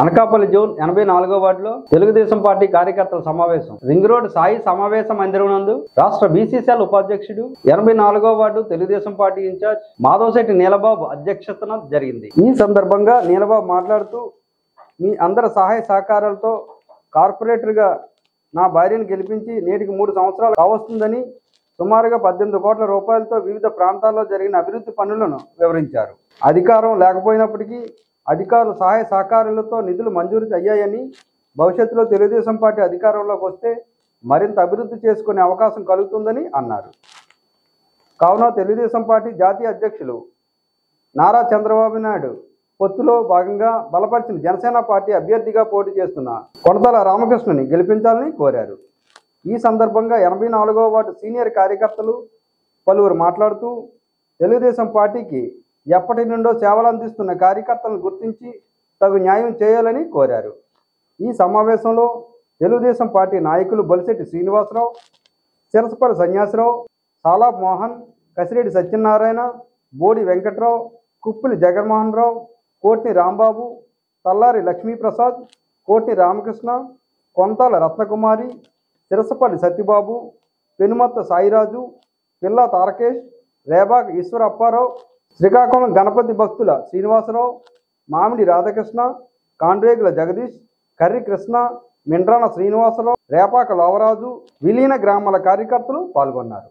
Anakapalli zone 84వ వార్డులో Telugu Desam party కార్యకర్తల సమావేశం రింగ్ రోడ్ సాయి సమావేశ మందిరం నందు రాష్ట్ర బీసీసీఎల్ ఉపాధ్యక్షుడు 84వ ward Telugu Desam party incharge Madhavashetty Neelababu అధ్యక్షతన జరిగింది. ఈ సందర్భంగా నీలబాబు మాట్లాడుతూ, మీ అందరి సహాయ సహకారాలతో కార్పొరేటర్గా నా భార్యను గెలిపించి నేటికి 3 సంవత్సరాలు కావస్తుందని సుమారుగా 18 కోట్ల రూపాయలతో వివిధ ప్రాంతాల్లో జరిగిన అభివృద్ధి పనులను వివరించారు. అధికారం లేకపోయినప్పటికీ అధికారుల సహాయ సహకారాలతో నిధులు మంజూరు అయ్యాయని, భవిష్యత్తులో తెలుగుదేశం పార్టీ అధికారంలోకి వస్తే మరింత అభివృద్ధి చేసుకునే అవకాశం కలుగుతుందని అన్నారు. కావున తెలుగుదేశం పార్టీ జాతీయ అధ్యక్షులు నారా చంద్రబాబు నాయుడు పొత్తులో భాగంగా బలపరిచిన జనసేన పార్టీ అభ్యర్థిగా పోటీ చేస్తున్న కొనతాల రామకృష్ణని గెలిపించాలని కోరారు. ఈ సందర్భంగా 84వ వార్డు సీనియర్ కార్యకర్తలు పలువురు మాట్లాడుతూ, తెలుగుదేశం పార్టీకి ఎప్పటి నుండో సేవలు అందిస్తున్న కార్యకర్తలను గుర్తించి తగు న్యాయం చేయాలని కోరారు. ఈ సమావేశంలో తెలుగుదేశం పార్టీ నాయకులు బొలిశెట్టి శ్రీనివాసరావు, చిరసపల్లి సన్యాసరావు, సాలా మోహన్, కసిరెడ్డి సత్యనారాయణ, బోడి వెంకట్రావు, కుప్పిలి జగన్మోహన్ రావు, కోట్ని రాంబాబు, తల్లారి లక్ష్మీప్రసాద్, కోట్ని రామకృష్ణ, కొంతాల రత్నకుమారి, చిరసపల్లి సత్యబాబు, పెనుమత్త సాయిరాజు, పిల్లా తారకేష్, రేబాగ్ ఈశ్వర అప్పారావు, శ్రీకాకుళం గణపతి భక్తుల శ్రీనివాసరావు, మామిడి రాధాకృష్ణ, కాండ్రేగుల జగదీష్, కర్రి కృష్ణ, మిండ్రాన శ్రీనివాసరావు, రేపాక లోవరాజు, విలీన గ్రామాల కార్యకర్తలు పాల్గొన్నారు.